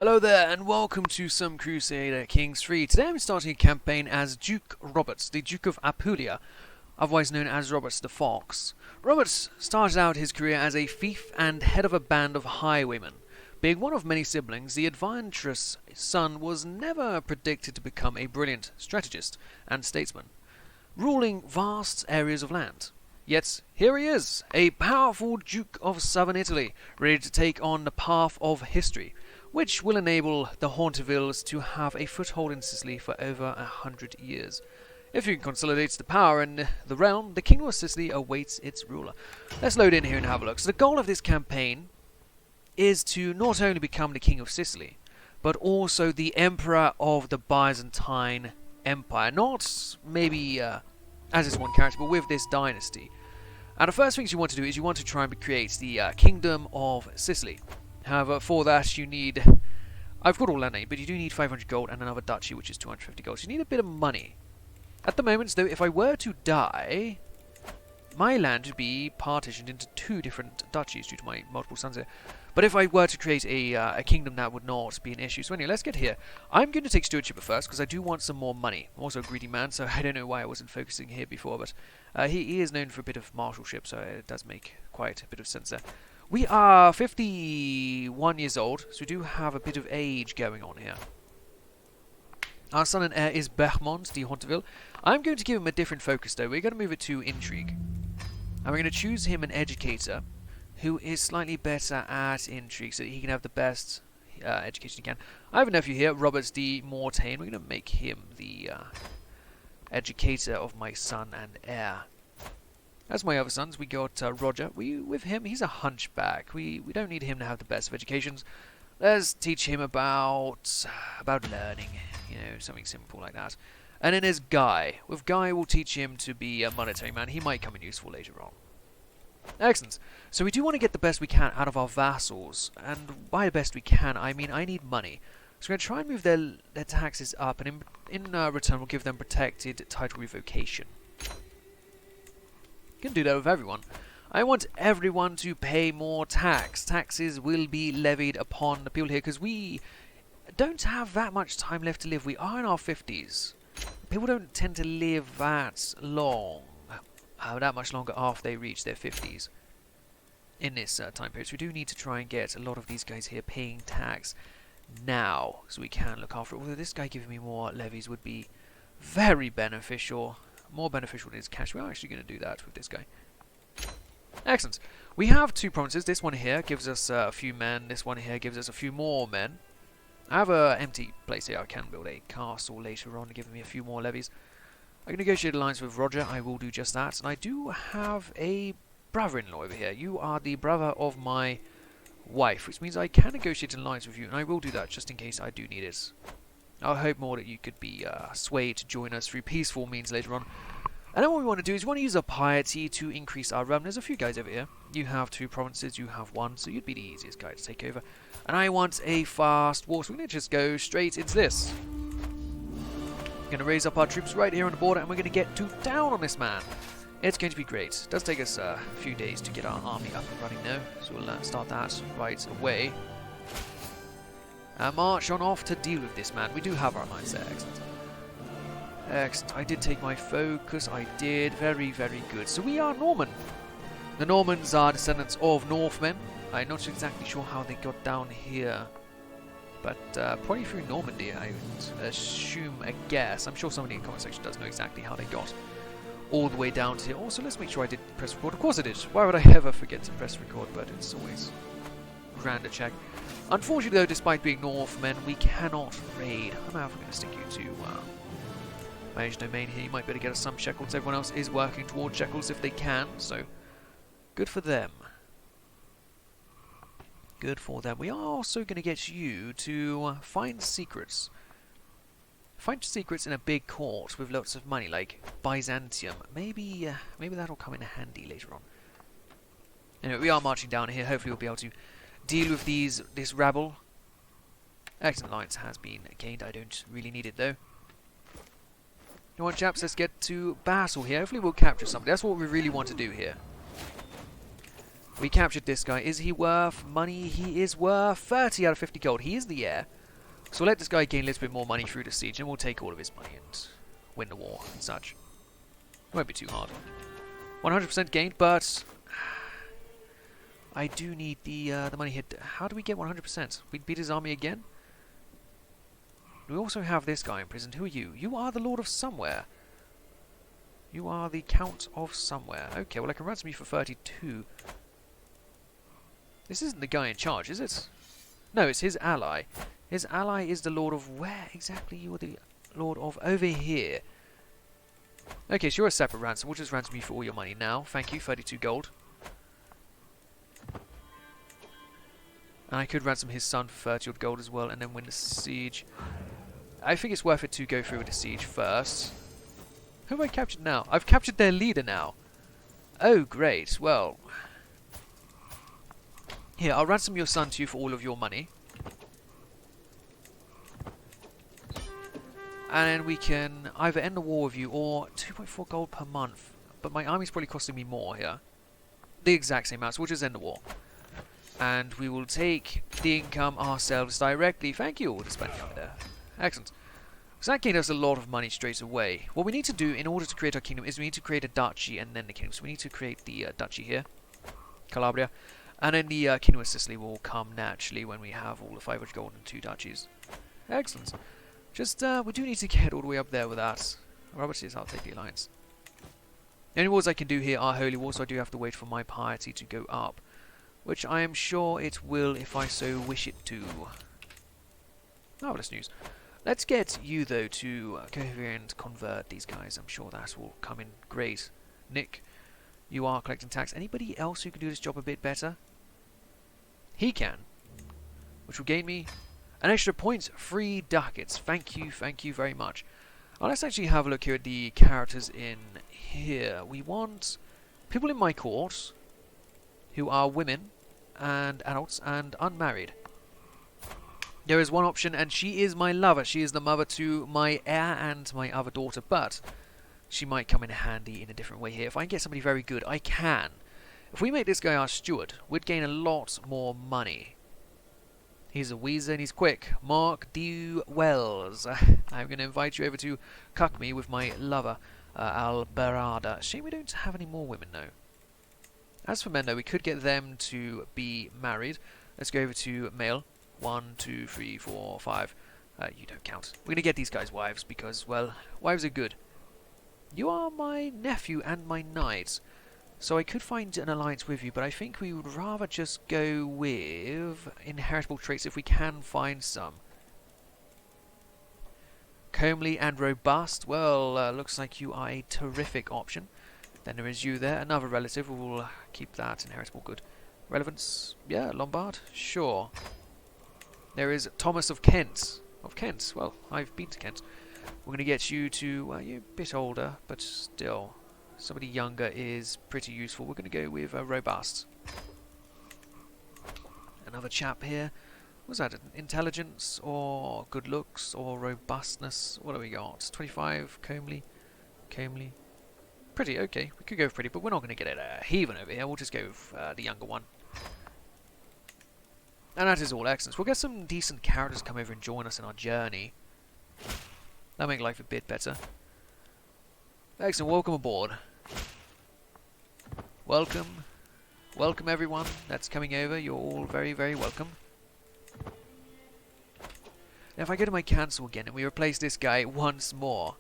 Hello there, and welcome to some Crusader Kings 3. Today I'm starting a campaign as Duke Roberts, the Duke of Apulia, otherwise known as Roberts the Fox. Roberts started out his career as a thief and head of a band of highwaymen. Being one of many siblings, the adventurous son was never predicted to become a brilliant strategist and statesman, ruling vast areas of land. Yet here he is, a powerful Duke of Southern Italy, ready to take on the path of history, which will enable the Hauntervilles to have a foothold in Sicily for over 100 years. If you can consolidate the power in the realm, the Kingdom of Sicily awaits its ruler. Let's load in here and have a look. So the goal of this campaign is to not only become the King of Sicily, but also the Emperor of the Byzantine Empire. Not maybe as this one character, but with this dynasty. And the first things you want to do is you want to try and create the Kingdom of Sicily. However, for that you need... I've got all that name, but you do need 500 gold and another duchy, which is 250 gold. So you need a bit of money. At the moment, though, if I were to die, my land would be partitioned into two different duchies due to my multiple sons here. But if I were to create a kingdom, that would not be an issue. So anyway, let's get here. I'm going to take stewardship at first, because I do want some more money. I'm also a greedy man, so I don't know why I wasn't focusing here before, but he is known for a bit of marshalship, so it does make quite a bit of sense there. We are 51 years old, so we do have a bit of age going on here. Our son and heir is Bermond de Hauteville. I'm going to give him a different focus though. We're going to move it to intrigue. And we're going to choose him an educator who is slightly better at intrigue so that he can have the best education he can. I have a nephew here, Robert de Mortain. We're going to make him the educator of my son and heir. As my other sons, we got Roger. With him, he's a hunchback. We don't need him to have the best of educations. Let's teach him about learning, you know, something simple like that. And then there's Guy. With Guy, we'll teach him to be a monetary man. He might come in useful later on. Excellent. So we do want to get the best we can out of our vassals. And by the best we can, I mean I need money. So we're going to try and move their taxes up. And in return, we'll give them protected title revocation. Can do that with everyone. I want everyone to pay more tax. Taxes will be levied upon the people here because we don't have that much time left to live. We are in our 50s. People don't tend to live that long, that much longer after they reach their 50s in this time period. So we do need to try and get a lot of these guys here paying tax now so we can look after it. Although this guy giving me more levies would be very beneficial. More beneficial than his cash. We are actually going to do that with this guy. Excellent. We have two provinces. This one here gives us a few men. This one here gives us a few more men. I have an empty place here. I can build a castle later on to give me a few more levies. I can negotiate alliance with Roger. I will do just that. And I do have a brother-in-law over here. You are the brother of my wife, which means I can negotiate an alliance with you. And I will do that just in case I do need it. I hope more that you could be swayed to join us through peaceful means later on. And then what we want to do is we want to use our piety to increase our realm. There's a few guys over here. You have two provinces, you have one, so you'd be the easiest guy to take over. And I want a fast war, so we're going to just go straight into this. We're going to raise up our troops right here on the border, and we're going to get to town on this man. It's going to be great. It does take us a few days to get our army up and running now, so we'll start that right away. March on off to deal with this man. We do have our alliance there. Excellent. Excellent. I did take my focus. I did. Very, very good. So we are Norman. The Normans are descendants of Northmen. I'm not exactly sure how they got down here. But probably through Normandy, I would assume, a guess. I'm sure somebody in the comment section does know exactly how they got all the way down to here. Also, let's make sure I did press record. Of course I did. Why would I ever forget to press record? But it's always grand to check. Unfortunately, though, despite being Northmen, we cannot raid. I'm going to stick you to manage domain here. You might be able to get us some shekels. Everyone else is working towards shekels if they can, so good for them. Good for them. We are also going to get you to find secrets. Find secrets in a big court with lots of money, like Byzantium. Maybe that'll come in handy later on. Anyway, we are marching down here. Hopefully we'll be able to deal with this rabble. Excellent alliance has been gained. I don't really need it though. Come on, chaps, let's get to battle here. Hopefully we'll capture somebody. That's what we really want to do here. We captured this guy. Is he worth money? He is worth 30 out of 50 gold. He is the heir. So we'll let this guy gain a little bit more money through the siege, and we'll take all of his money and win the war and such. It won't be too hard. 100% gained, but I do need the money hit. How do we get 100%? We beat his army again? We also have this guy imprisoned. Who are you? You are the Lord of Somewhere. You are the Count of Somewhere. Okay, well I can ransom you for 32. This isn't the guy in charge, is it? No, it's his ally. His ally is the Lord of where exactly? You are the Lord of over here. Okay, so you're a separate ransom. We'll just ransom you for all your money now. Thank you, 32 gold. And I could ransom his son for 30 odd gold as well, and then win the siege. I think it's worth it to go through with the siege first. Who have I captured now? I've captured their leader now. Oh, great. Well, here, I'll ransom your son to you for all of your money. And we can either end the war with you or 2.4 gold per month. But my army's probably costing me more here. The exact same amount, so we'll just end the war. And we will take the income ourselves directly. Thank you all for spending over there. Excellent. So that gained us a lot of money straight away. What we need to do in order to create our kingdom is we need to create a duchy and then the kingdom. So we need to create the duchy here, Calabria. And then the kingdom of Sicily will come naturally when we have all the 500 gold and 2 duchies. Excellent. Just, we do need to get all the way up there with that. Robert is, I'll take the alliance. The only wars I can do here are holy wars, so I do have to wait for my piety to go up. Which I am sure it will if I so wish it to. Marvelous news. Let's get you, though, to go here and convert these guys. I'm sure that will come in great. Nick, you are collecting tax. Anybody else who can do this job a bit better? He can. Which will gain me an extra point, 3 ducats. Thank you very much. Let's actually have a look here at the characters in here. We want people in my court who are women and adults and unmarried. There is one option, and she is my lover. She is the mother to my heir and my other daughter, but she might come in handy in a different way here. If I can get somebody very good, I can. If we make this guy our steward, we'd gain a lot more money. He's a wheezer and he's quick. Mark D. Wells. I'm going to invite you over to cuck me with my lover, Alberada. Shame we don't have any more women, though. As for men, though, we could get them to be married. Let's go over to male. 1, 2, 3, 4, 5. You don't count. We're going to get these guys wives because, well, wives are good. You are my nephew and my knight. So I could find an alliance with you, but I think we would rather just go with inheritable traits if we can find some. Comely and robust. Well, looks like you are a terrific option. Then there is you there, another relative. We'll keep that inheritable good. Relevance? Yeah, Lombard? Sure. There is Thomas of Kent. Of Kent? Well, I've been to Kent. We're going to get you to, well, you're a bit older, but still, somebody younger is pretty useful. We're going to go with robust. Another chap here. Was that intelligence or good looks or robustness? What do we got? 25, comely. Pretty, okay. We could go with pretty, but we're not going to get a heathen over here. We'll just go with the younger one. And that is all excellent. We'll get some decent characters to come over and join us in our journey. That'll make life a bit better. Excellent, welcome aboard. Welcome. Welcome everyone that's coming over. You're all very, very welcome. Now if I go to my cancel again and we replace this guy once more,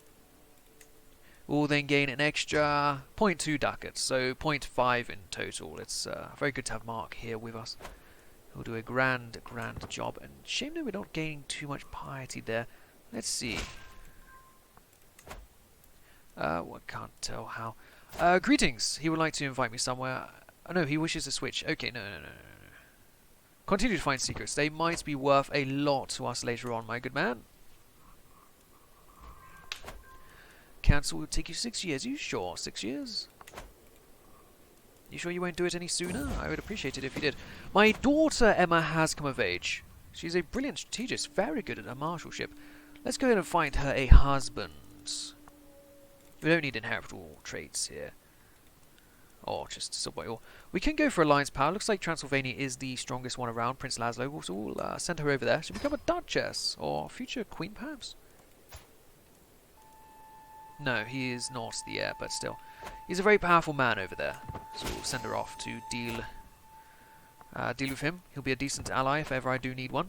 we'll then gain an extra 0.2 ducats, so 0.5 in total. It's very good to have Mark here with us. He'll do a grand job. And shame that we're not gaining too much piety there. Let's see. I can't tell how. Greetings. He would like to invite me somewhere. Oh no, he wishes to switch. Okay, no. Continue to find secrets. They might be worth a lot to us later on, my good man. Cancel will take you 6 years. Are you sure? 6 years? You sure you won't do it any sooner? I would appreciate it if you did. My daughter Emma has come of age. She's a brilliant strategist, very good at her marshalship. Let's go ahead and find her a husband. We don't need inheritable traits here. Or just subway. Or we can go for alliance power. Looks like Transylvania is the strongest one around. Prince Laszlo. So we'll send her over there. She'll become a duchess or future queen, perhaps. No, he is not the heir, but still, he's a very powerful man over there. So we'll send her off to deal with him. He'll be a decent ally if ever I do need one.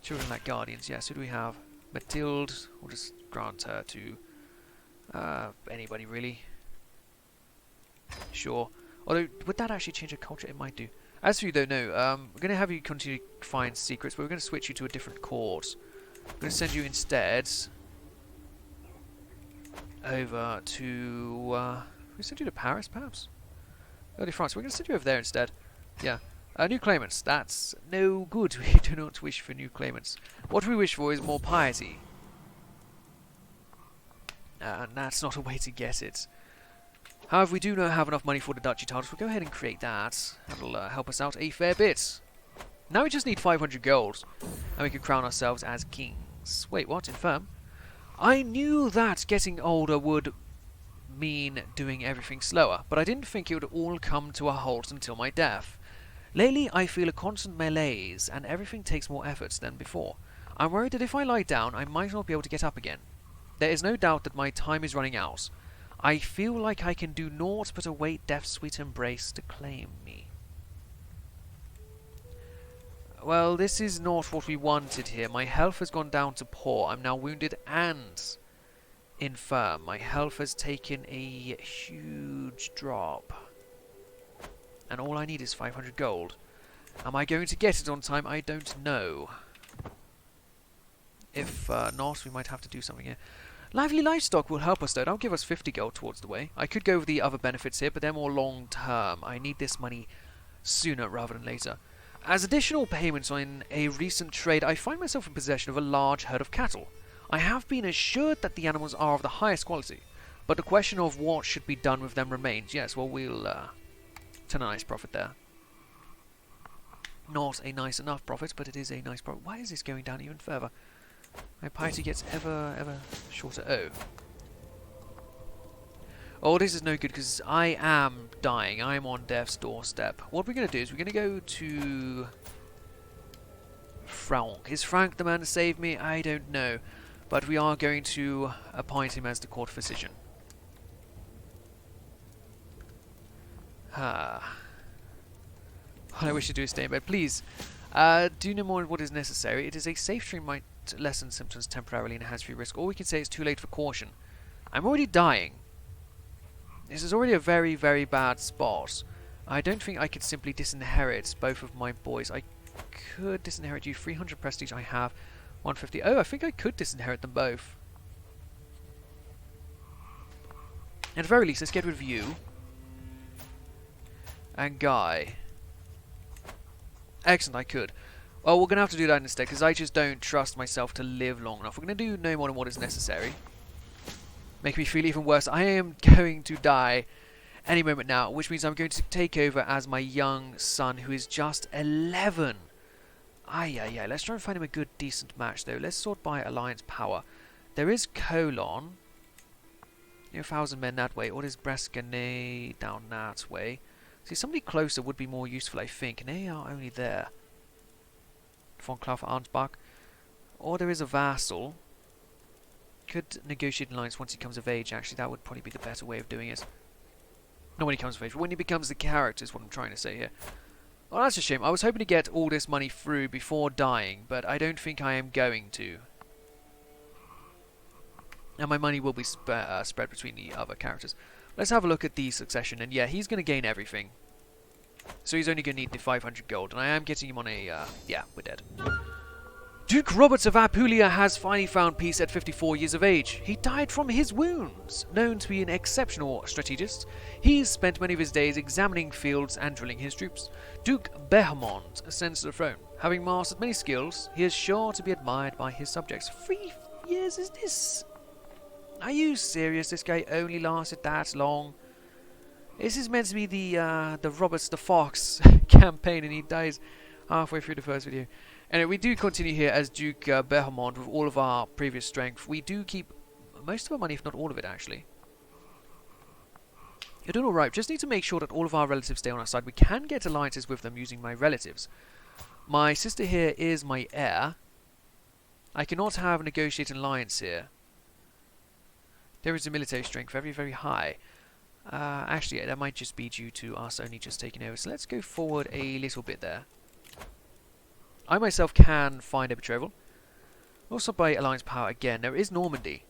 Children like guardians. Yes. Who do we have? Mathilde. We'll just grant her to anybody really. Sure. Although, would that actually change her culture? It might do. As for you, though, no. We're going to have you continue to find secrets, but we're going to switch you to a different court. We're going to send you instead over to... we send you to Paris, perhaps? Early France. We're going to send you over there instead. Yeah. New claimants. That's no good. We do not wish for new claimants. What we wish for is more piety. And that's not a way to get it. However, we do not have enough money for the duchy titles. We'll go ahead and create that. That'll help us out a fair bit. Now we just need 500 gold. And we can crown ourselves as kings. Wait, what? Infirm? I knew that getting older would mean doing everything slower, but I didn't think it would all come to a halt until my death. Lately, I feel a constant malaise, and everything takes more efforts than before. I'm worried that if I lie down, I might not be able to get up again. There is no doubt that my time is running out. I feel like I can do naught but await death's sweet embrace to claim me. Well, this is not what we wanted here. My health has gone down to poor. I'm now wounded and infirm. My health has taken a huge drop. And all I need is 500 gold. Am I going to get it on time? I don't know. If not, we might have to do something here. Lively livestock will help us though. That'll give us 50 gold towards the way. I could go with the other benefits here, but they're more long term. I need this money sooner rather than later. As additional payments on a recent trade, I find myself in possession of a large herd of cattle. I have been assured that the animals are of the highest quality, but the question of what should be done with them remains. Yes, well, we'll turn a nice profit there. Not a nice enough profit, but it is a nice profit. Why is this going down even further? My piety gets ever shorter. Oh. Oh, this is no good because I am dying. I'm on death's doorstep. What we're going to do is we're going to go to Frank. Is Frank the man to save me? I don't know. But we are going to appoint him as the court physician. Ah. All I wish to do is stay in bed. Please, do no more of what is necessary. It is a safe stream might lessen symptoms temporarily and has free risk. Or we can say it's too late for caution. I'm already dying. This is already a very, very bad spot. I don't think I could simply disinherit both of my boys. I could disinherit you. 300 prestige I have. 150. Oh, I think I could disinherit them both. At the very least, let's get rid of you. And Guy. Excellent, I could. Well, we're going to have to do that instead, because I just don't trust myself to live long enough. We're going to do no more than what is necessary. Make me feel even worse. I am going to die any moment now, which means I'm going to take over as my young son, who is just 11. Ay. Let's try and find him a good, decent match, though. Let's sort by alliance power. There is Colon. 1,000 men that way. Or is Brescanet down that way? See, somebody closer would be more useful, I think. And they are only there. Von Clough Arnsbach. Or there is a vassal. Could negotiate an alliance once he comes of age, actually. That would probably be the better way of doing it. Not when he comes of age, but when he becomes the character is what I'm trying to say here. Well, that's a shame. I was hoping to get all this money through before dying, but I don't think I am going to. And my money will be spread between the other characters. Let's have a look at the succession, and yeah, he's going to gain everything. So he's only going to need the 500 gold, and I am getting him on a, yeah, we're dead. Duke Robert of Apulia has finally found peace at 54 years of age. He died from his wounds. Known to be an exceptional strategist, he spent many of his days examining fields and drilling his troops. Duke Behamont ascends to the throne. Having mastered many skills, he is sure to be admired by his subjects. 3 years is this? Are you serious? This guy only lasted that long? This is meant to be the Roberts the Fox campaign, and he dies halfway through the first video. Anyway, we do continue here as Duke Behamont with all of our previous strength. We do keep most of our money, if not all of it, actually. You're doing alright. Just need to make sure that all of our relatives stay on our side. We can get alliances with them using my relatives. My sister here is my heir. I cannot have a negotiated alliance here. There is a military strength very, very high. Actually, yeah, that might just be due to us only just taking over. So let's go forward a little bit there. I myself can find a betrothal. Also by alliance power again. There is Normandy.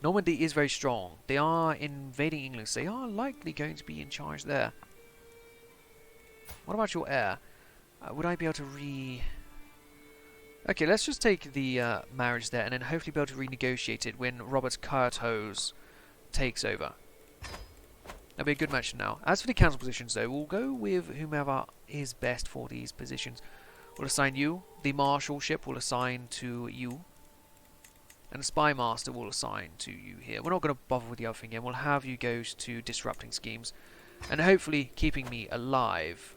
Normandy is very strong. They are invading England, so they are likely going to be in charge there. What about your heir? Would I be able to Okay, let's just take the marriage there and then hopefully be able to renegotiate it when Robert Curthose takes over. That'll be a good match now. As for the council positions though, we'll go with whomever is best for these positions. We'll assign you. The marshalship will assign to you. And the spy master will assign to you here. We're not going to bother with the other thing again. We'll have you go to disrupting schemes. And hopefully keeping me alive.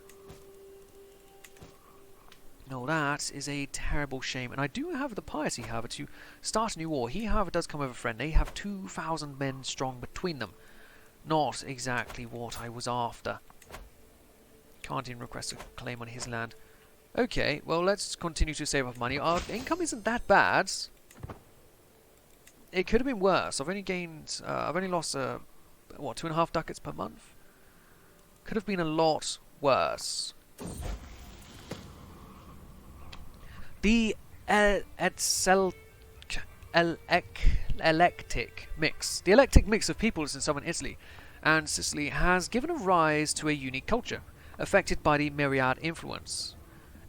No, that is a terrible shame. And I do have the piety, however, to start a new war. He, however, does come with a friend. They have 2,000 men strong between them. Not exactly what I was after. Can't even request a claim on his land. Okay, well, let's continue to save up money. Our income isn't that bad. It could have been worse. I've only lost, what, 2.5 ducats per month? Could have been a lot worse. The eclectic mix of peoples in southern Italy and Sicily has given a rise to a unique culture, affected by the myriad influence.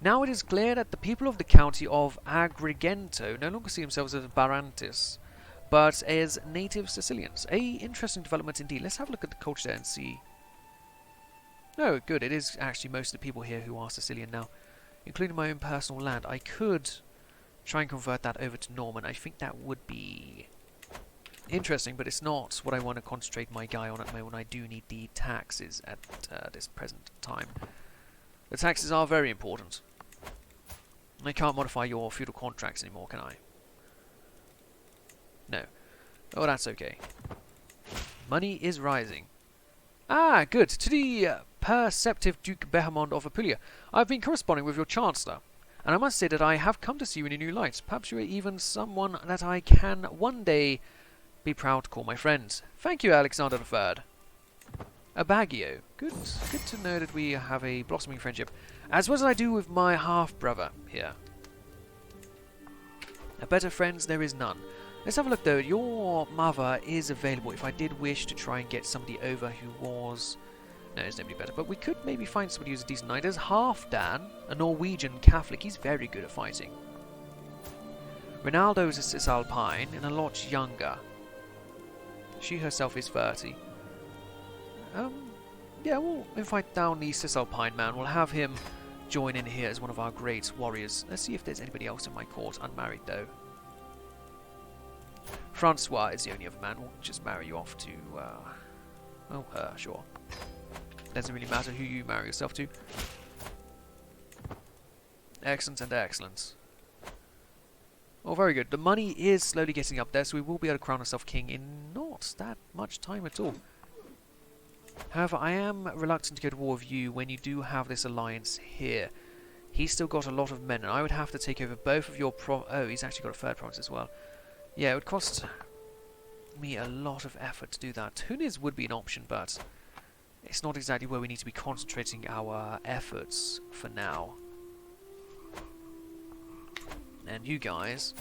Now it is clear that the people of the county of Agrigento no longer see themselves as Barantis, but as native Sicilians. A interesting development indeed. Let's have a look at the culture there and see. Oh, good. It is actually most of the people here who are Sicilian now, including my own personal land. I could try and convert that over to Norman. I think that would be interesting, but it's not what I want to concentrate my guy on at the moment. I do need the taxes at this present time. The taxes are very important. I can't modify your feudal contracts anymore, can I? No. Oh, that's okay. Money is rising. Ah, good. To the perceptive Duke Behamond of Apulia. I've been corresponding with your Chancellor, and I must say that I have come to see you in a new light. Perhaps you are even someone that I can one day be proud to call my friend. Thank you, Alexander III. Abagio. Good to know that we have a blossoming friendship, as well as I do with my half-brother here. A better friends there is none. Let's have a look though. Your mother is available if I did wish to try and get somebody over who was... No, there's nobody better, but we could maybe find somebody who's a decent knight. There's Halfdan, a Norwegian Catholic. He's very good at fighting. Ronaldo's a Cisalpine and a lot younger. She herself is 30. Yeah, we'll invite down the Cisalpine man. We'll have him join in here as one of our great warriors. Let's see if there's anybody else in my court unmarried though. Francois is the only other man. We'll just marry you off to, well, her, sure. Doesn't really matter who you marry yourself to. Excellent and excellent. Oh, very good. The money is slowly getting up there, so we will be able to crown ourselves king in not that much time at all. However, I am reluctant to go to war with you when you do have this alliance here. He's still got a lot of men, and I would have to take over both of your oh, he's actually got a third province as well. Yeah, it would cost me a lot of effort to do that. Tunis would be an option, but it's not exactly where we need to be concentrating our efforts for now. And you guys,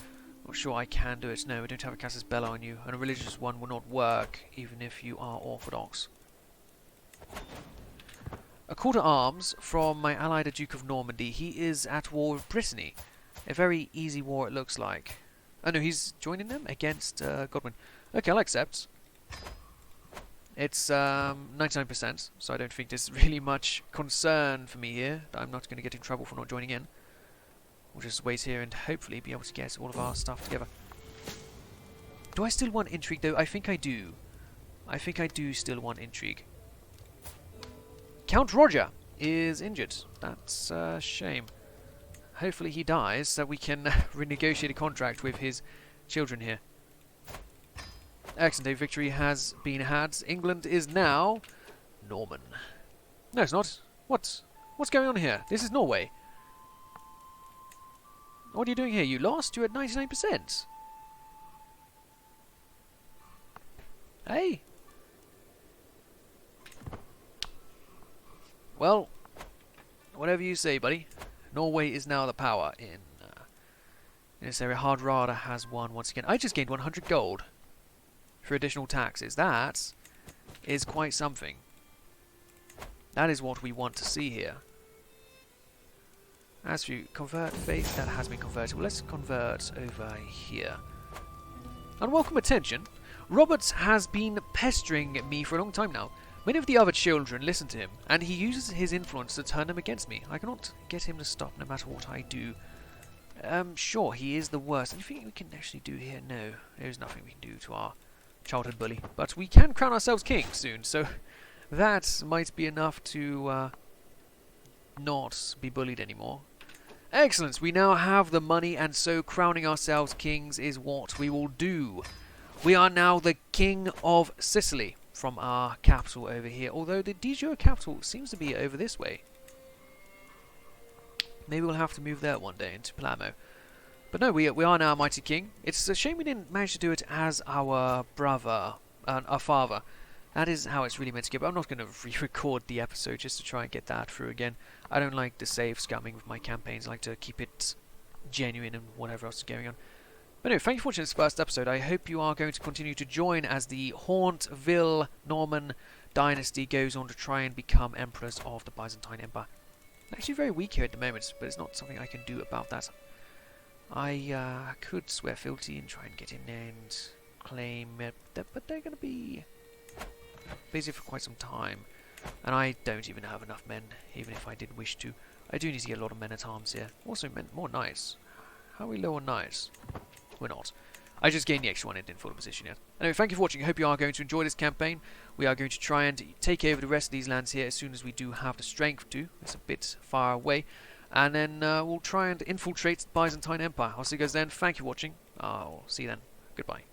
not sure I can do it. No, we don't have a casus belli on you, and a religious one will not work, even if you are orthodox. A call to arms from my ally, the Duke of Normandy. He is at war with Brittany. A very easy war, it looks like. Oh no, he's joining them against Godwin. Okay, I'll accept. It's 99%, so I don't think there's really much concern for me here. I'm not going to get in trouble for not joining in. We'll just wait here and hopefully be able to get all of our stuff together. Do I still want intrigue though? I think I do. I think I do still want intrigue. Count Roger is injured. That's a shame. Hopefully he dies so we can renegotiate a contract with his children here. Excellent. A victory has been had. England is now Norman. No, it's not. What? What's going on here? This is Norway. What are you doing here? You lost? You're at 99%. Hey? Well, whatever you say, buddy. Norway is now the power in this area. Hardrada has won once again. I just gained 100 gold for additional taxes. That is quite something. That is what we want to see here. As for you, convert faith, that has been converted. Well, let's convert over here. Unwelcome attention. Roberts has been pestering me for a long time now. Many of the other children listen to him, and he uses his influence to turn them against me. I cannot get him to stop no matter what I do. Sure, he is the worst. Anything we can actually do here? No, there's nothing we can do to our childhood bully. But we can crown ourselves king soon, so that might be enough to not be bullied anymore. Excellent, we now have the money, and so crowning ourselves kings is what we will do. We are now the King of Sicily from our capital over here, although the de jure capital seems to be over this way. Maybe we'll have to move there one day, into Palermo. But no, we are now a mighty king. It's a shame we didn't manage to do it as our brother, our father. That is how it's really meant to go, but I'm not going to re-record the episode just to try and get that through again. I don't like the save scumming with my campaigns. I like to keep it genuine and whatever else is going on. But anyway, thank you for watching this first episode. I hope you are going to continue to join as the Hauntville Norman dynasty goes on to try and become emperors of the Byzantine Empire. I'm actually very weak here at the moment, but it's not something I can do about that. I could swear fealty and try and get in there and claim it, but they're going to be busy for quite some time. And I don't even have enough men, even if I did wish to. I do need to get a lot of men-at-arms here. Also, more knights. How are we low on knights? We're not. I just gained the extra one and didn't follow position yet. Anyway, thank you for watching. I hope you are going to enjoy this campaign. We are going to try and take over the rest of these lands here as soon as we do have the strength to. It's a bit far away. And then we'll try and infiltrate the Byzantine Empire. I'll see you guys then. Thank you for watching. I'll see you then. Goodbye.